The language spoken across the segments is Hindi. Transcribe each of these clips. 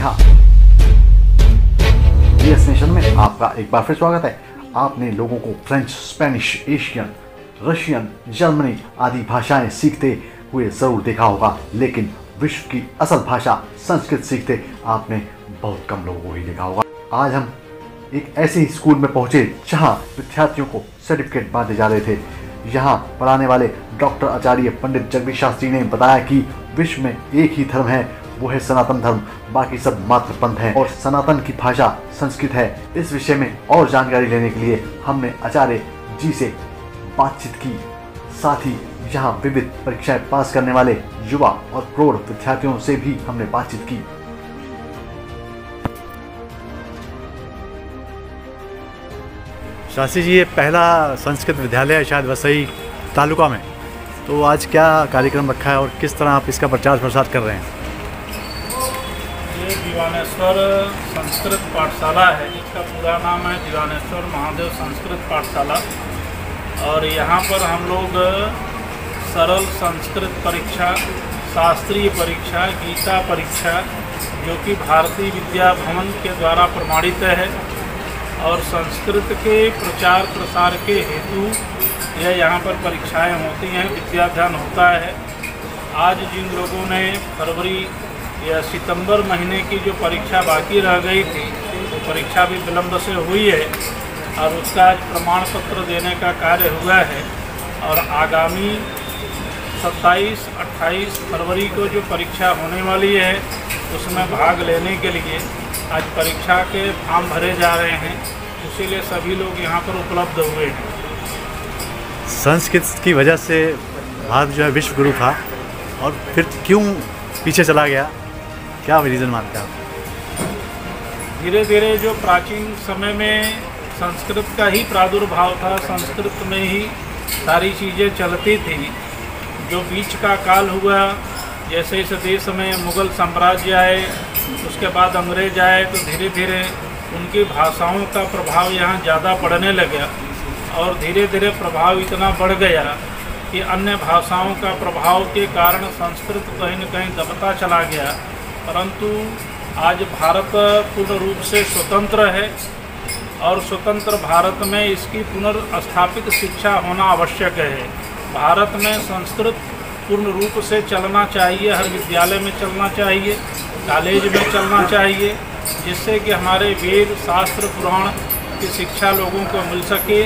हाँ, जीएस नेशन में आपका एक बार फिर स्वागत है। आपने लोगों को French, Spanish, Asian, Russian, Germany आदि भाषाएं सीखते हुए जरूर देखा होगा, लेकिन विश्व की असल भाषा संस्कृत सीखते आपने बहुत कम लोगों को ही देखा होगा। आज हम एक ऐसे ही स्कूल में पहुंचे जहां विद्यार्थियों को सर्टिफिकेट बांटे जा रहे थे। यहाँ पढ़ाने वाले डॉक्टर आचार्य पंडित जगदीश शास्त्री ने बताया कि विश्व में एक ही धर्म है, वो है सनातन धर्म, बाकी सब मात्र पंथ हैं और सनातन की भाषा संस्कृत है। इस विषय में और जानकारी लेने के लिए हमने आचार्य जी से बातचीत की। साथ ही यहाँ विविध परीक्षाएं पास करने वाले युवा और प्रौढ़ विद्यार्थियों से भी हमने बातचीत की। शास्त्री जी, ये पहला संस्कृत विद्यालय शायद वसई तालुका में, तो आज क्या कार्यक्रम रखा है और किस तरह आप इसका प्रचार प्रसार कर रहे हैं? ये दीवानेश्वर संस्कृत पाठशाला है, जिसका पूरा नाम है दीवानेश्वर महादेव संस्कृत पाठशाला। और यहाँ पर हम लोग सरल संस्कृत परीक्षा, शास्त्रीय परीक्षा, गीता परीक्षा, जो कि भारतीय विद्या भवन के द्वारा प्रमाणित है, और संस्कृत के प्रचार प्रसार के हेतु यह यहाँ पर परीक्षाएं होती हैं, विद्याध्ययन होता है। आज जिन लोगों ने फरवरी या सितंबर महीने की जो परीक्षा बाकी रह गई थी, वो परीक्षा भी विलंब से हुई है और उसका आज प्रमाण पत्र देने का कार्य हुआ है। और आगामी 27-28 फरवरी को जो परीक्षा होने वाली है, उसमें भाग लेने के लिए आज परीक्षा के फॉर्म भरे जा रहे हैं, इसीलिए सभी लोग यहाँ पर उपलब्ध हुए हैं। संस्कृत की वजह से भारत जो है विश्व गुरु था, और फिर क्यों पीछे चला गया, क्या रीज़न मानते हैं आप? धीरे धीरे जो प्राचीन समय में संस्कृत का ही प्रादुर्भाव था, संस्कृत में ही सारी चीज़ें चलती थी। जो बीच का काल हुआ, जैसे इस देश में मुग़ल साम्राज्य आए, उसके बाद अंग्रेज आए, तो धीरे धीरे उनकी भाषाओं का प्रभाव यहाँ ज़्यादा पड़ने लगा और धीरे धीरे प्रभाव इतना बढ़ गया कि अन्य भाषाओं का प्रभाव के कारण संस्कृत कहीं न कहीं दबता चला गया। परंतु आज भारत पूर्ण रूप से स्वतंत्र है और स्वतंत्र भारत में इसकी पुनर्स्थापित शिक्षा होना आवश्यक है। भारत में संस्कृत पूर्ण रूप से चलना चाहिए, हर विद्यालय में चलना चाहिए, कॉलेज में चलना चाहिए, जिससे कि हमारे वेद, शास्त्र, पुराण की शिक्षा लोगों को मिल सके,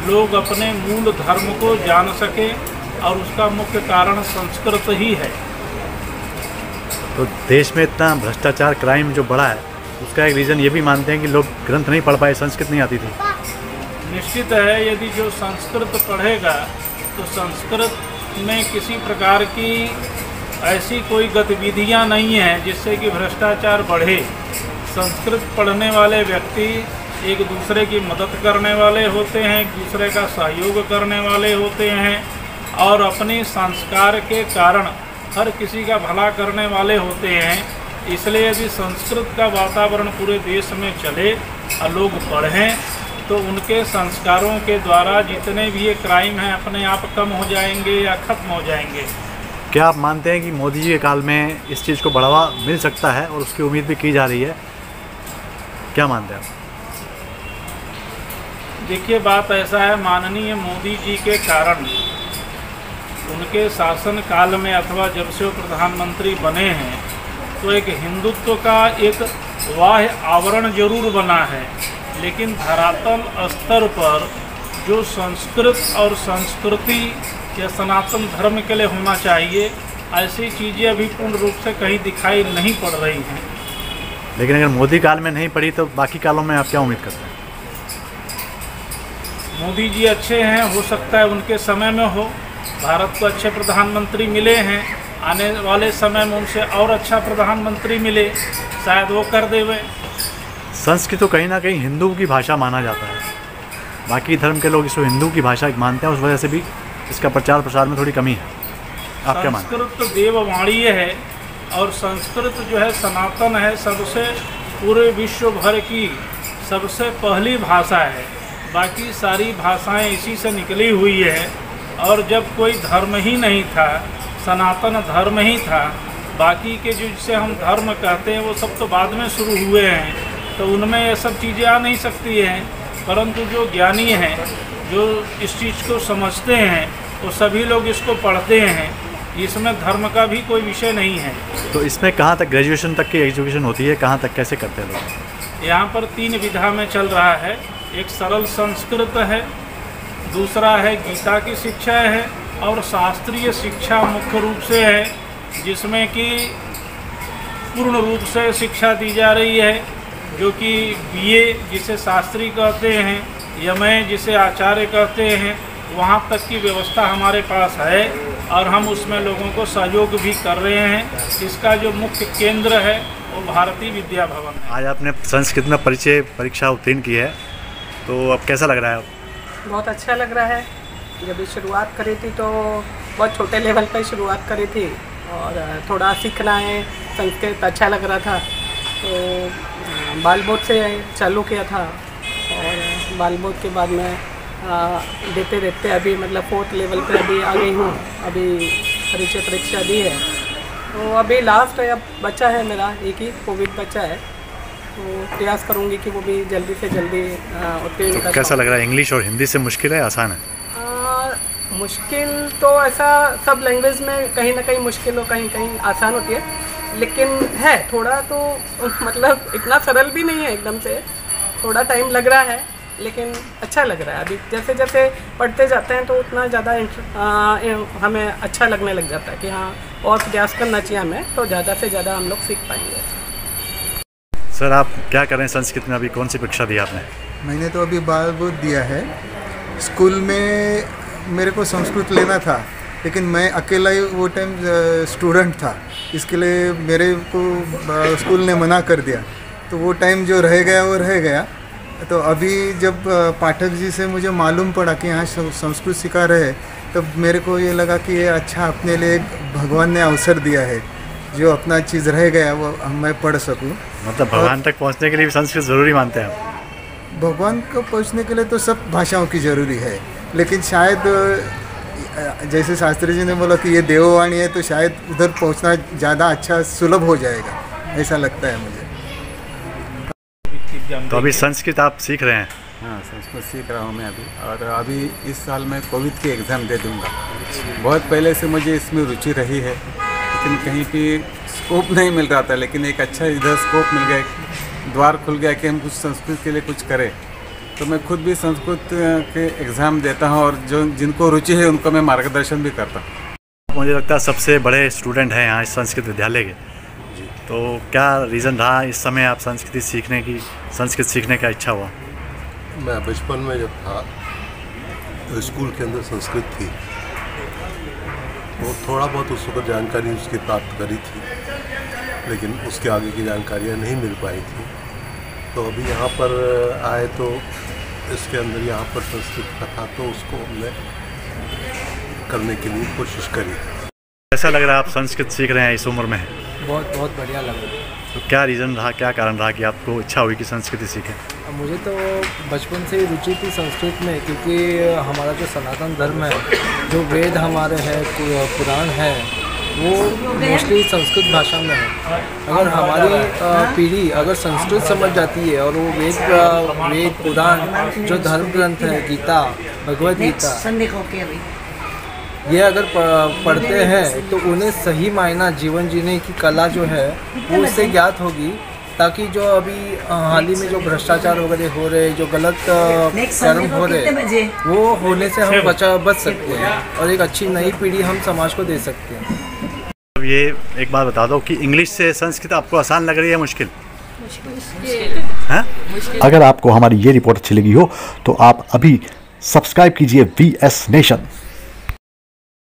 लोग अपने मूल धर्म को जान सके, और उसका मुख्य कारण संस्कृत ही है। तो देश में इतना भ्रष्टाचार, क्राइम जो बढ़ा है, उसका एक रीज़न ये भी मानते हैं कि लोग ग्रंथ नहीं पढ़ पाए, संस्कृत नहीं आती थी। निश्चित है, यदि जो संस्कृत पढ़ेगा तो संस्कृत में किसी प्रकार की ऐसी कोई गतिविधियां नहीं हैं जिससे कि भ्रष्टाचार बढ़े। संस्कृत पढ़ने वाले व्यक्ति एक दूसरे की मदद करने वाले होते हैं, एक दूसरे का सहयोग करने वाले होते हैं, और अपने संस्कार के कारण हर किसी का भला करने वाले होते हैं। इसलिए यदि संस्कृत का वातावरण पूरे देश में चले और लोग पढ़ें, तो उनके संस्कारों के द्वारा जितने भी ये क्राइम हैं अपने आप कम हो जाएंगे या ख़त्म हो जाएंगे। क्या आप मानते हैं कि मोदी जी के काल में इस चीज़ को बढ़ावा मिल सकता है और उसकी उम्मीद भी की जा रही है? क्या मानते हैं आप? देखिए, बात ऐसा है, माननीय मोदी जी के कारण, उनके शासन काल में अथवा जब से वो प्रधानमंत्री बने हैं, तो एक हिंदुत्व का एक बाह्य आवरण जरूर बना है, लेकिन धरातल स्तर पर जो संस्कृत और संस्कृति या सनातन धर्म के लिए होना चाहिए, ऐसी चीज़ें अभी पूर्ण रूप से कहीं दिखाई नहीं पड़ रही हैं। लेकिन अगर मोदी काल में नहीं पड़ी तो बाकी कालों में आप क्या उम्मीद करते हैं? मोदी जी अच्छे हैं, हो सकता है उनके समय में हो, भारत को अच्छे प्रधानमंत्री मिले हैं, आने वाले समय में उनसे और अच्छा प्रधानमंत्री मिले, शायद वो कर देवे। संस्कृत तो कहीं ना कहीं हिंदू की भाषा माना जाता है, बाकी धर्म के लोग इसको हिंदू की भाषा मानते हैं, उस वजह से भी इसका प्रचार प्रसार में थोड़ी कमी है। आप क्या मानते हैं? संस्कृत देववाणी है और संस्कृत जो है सनातन है, सबसे पूरे विश्व भर की सबसे पहली भाषा है। बाकी सारी भाषाएं इसी से निकली हुई है, और जब कोई धर्म ही नहीं था, सनातन धर्म ही था, बाकी के जो जिसे हम धर्म कहते हैं वो सब तो बाद में शुरू हुए हैं, तो उनमें ये सब चीज़ें आ नहीं सकती हैं। परंतु जो ज्ञानी हैं, जो इस चीज़ को समझते हैं, वो सभी लोग इसको पढ़ते हैं। इसमें धर्म का भी कोई विषय नहीं है। तो इसमें कहाँ तक ग्रेजुएशन तक की एजुकेशन होती है, कहाँ तक कैसे करते हैं लोग? यहाँ पर 3 विधा में चल रहा है। एक सरल संस्कृत है, दूसरा है गीता की शिक्षा है, और शास्त्रीय शिक्षा मुख्य रूप से है, जिसमें कि पूर्ण रूप से शिक्षा दी जा रही है, जो कि बीए जिसे शास्त्री कहते हैं, यमए जिसे आचार्य कहते हैं, वहाँ तक की व्यवस्था हमारे पास है और हम उसमें लोगों को सहयोग भी कर रहे हैं। इसका जो मुख्य केंद्र है वो भारतीय विद्या भवन है। आज आपने संस्कृत में परिचय परीक्षा उत्तीर्ण की है, तो अब कैसा लग रहा है? बहुत अच्छा लग रहा है। जब ये शुरुआत करी थी तो बहुत छोटे लेवल पर शुरुआत करी थी और थोड़ा सीखना है संस्कृत अच्छा लग रहा था, तो बाल बोर्ड से चालू किया था और बाल बोर्ड के बाद में देते देते अभी मतलब 4th लेवल पे अभी आ गई हूँ। अभी परिचय परीक्षा दी है, तो अभी लास्ट है, अब बच्चा है मेरा एक ही कोविड बच्चा है, तो प्रयास करूँगी कि वो भी जल्दी से जल्दी उत्तीर्ण कर। कैसा लग रहा है? इंग्लिश और हिंदी से मुश्किल है आसान है? मुश्किल तो ऐसा सब लैंग्वेज में कहीं ना कहीं मुश्किल और कहीं कहीं आसान होती है, लेकिन है थोड़ा तो मतलब इतना सरल भी नहीं है एकदम से, थोड़ा टाइम लग रहा है, लेकिन अच्छा लग रहा है। अभी जैसे जैसे पढ़ते जाते हैं तो उतना ज़्यादा हमें अच्छा लगने लग जाता है कि हाँ और प्रयास करना चाहिए हमें, तो ज़्यादा से ज़्यादा हम लोग सीख पाएंगे। सर आप क्या कर रहे हैं संस्कृत में? अभी कौन सी परीक्षा दी आपने? मैंने तो अभी बाल बोर्ड दिया है। स्कूल में मेरे को संस्कृत लेना था, लेकिन मैं अकेला ही वो टाइम स्टूडेंट था, इसके लिए मेरे को स्कूल ने मना कर दिया, तो वो टाइम जो रह गया वो रह गया। तो अभी जब पाठक जी से मुझे मालूम पड़ा कि यहाँ संस्कृत सिखा रहे हैं, तब मेरे को ये लगा कि ये अच्छा अपने लिए एक भगवान ने अवसर दिया है, जो अपना चीज़ रह गया वो मैं पढ़ सकूँ। मतलब भगवान तक पहुँचने के लिए भी संस्कृत ज़रूरी मानते हैं आप? भगवान को पहुँचने के लिए तो सब भाषाओं की ज़रूरी है, लेकिन शायद जैसे शास्त्री जी ने बोला कि ये देववाणी है, तो शायद उधर पहुँचना ज़्यादा अच्छा सुलभ हो जाएगा, ऐसा लगता है मुझे। तो अभी संस्कृत आप सीख रहे हैं? हाँ, संस्कृत सीख रहा हूँ मैं अभी, और अभी इस साल मैं कोविद की एग्ज़ाम दे दूँगा। बहुत पहले से मुझे इसमें रुचि रही है, लेकिन कहीं पे स्कोप नहीं मिल रहा था, लेकिन एक अच्छा इधर स्कोप मिल गया, द्वार खुल गया कि हम कुछ संस्कृत के लिए कुछ करें। तो मैं खुद भी संस्कृत के एग्ज़ाम देता हूँ और जो जिनको रुचि है उनको मैं मार्गदर्शन भी करता हूँ। मुझे लगता है सबसे बड़े स्टूडेंट हैं यहाँ संस्कृत विद्यालय के, तो क्या रीज़न रहा इस समय आप संस्कृत सीखने का इच्छा हुआ? मैं बचपन में जब था तो स्कूल के अंदर संस्कृत थी, तो थोड़ा बहुत उस वक्त जानकारी उसकी प्राप्त करी थी, लेकिन उसके आगे की जानकारियाँ नहीं मिल पाई थी। तो अभी यहाँ पर आए तो इसके अंदर यहाँ पर संस्कृत का था, तो उसको हमने करने के लिए कोशिश करी। कैसा लग रहा है आप संस्कृत सीख रहे हैं इस उम्र में? बहुत बढ़िया लग रहा है। तो क्या रीज़न रहा, क्या कारण रहा कि आपको इच्छा हुई कि संस्कृत सीखें? मुझे तो बचपन से ही रुचि थी संस्कृत में, क्योंकि हमारा जो सनातन धर्म है, जो वेद हमारे हैं, पुराण है, वो मोस्टली संस्कृत भाषा में है। अगर हमारी पीढ़ी अगर संस्कृत समझ जाती है और वो वेद पुराण जो धर्म ग्रंथ है, गीता, भगवद गीता, ये अगर पढ़ते हैं तो उन्हें सही मायना जीवन जीने की कला जो है वो उससे ज्ञात होगी, ताकि जो अभी हाल ही में जो भ्रष्टाचार वगैरह हो रहे, जो गलत कर्म हो रहे, वो होने से हम बच सकते हैं और एक अच्छी नई पीढ़ी हम समाज को दे सकते हैं। अब ये एक बात बता दो कि इंग्लिश से संस्कृत आपको आसान लग रही है मुश्किल? अगर आपको हमारी ये रिपोर्ट अच्छी लगी हो तो आप अभी सब्सक्राइब कीजिए VS नेशन।